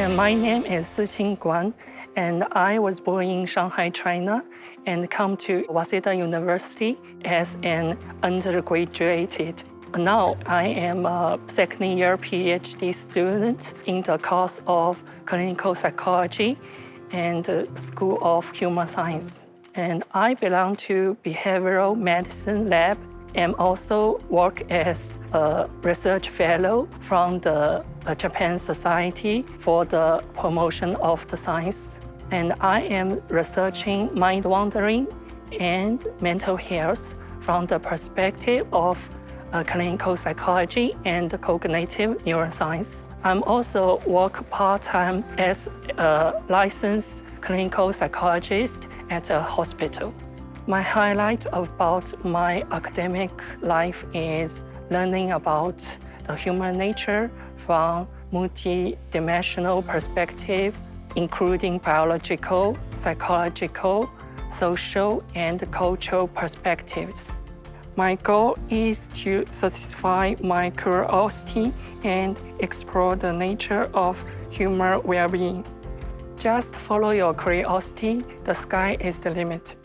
And my name is Sixing Guan, and I was born in Shanghai, China, and come to Waseda University as an undergraduate. Now I am a second-year PhD student in the course of clinical psychology and School of Human Science. And I belong to behavioral medicine lab and also work as a research fellow from the Japan Society for the Promotion of the Science. And I am researching mind wandering and mental health from the perspective of clinical psychology and cognitive neuroscience. I'm also work part-time as a licensed clinical psychologist at a hospital. My highlight about my academic life is learning about the human nature from multi-dimensional perspective, including biological, psychological, social, and cultural perspectives. My goal is to satisfy my curiosity and explore the nature of human well-being. Just follow your curiosity, the sky is the limit.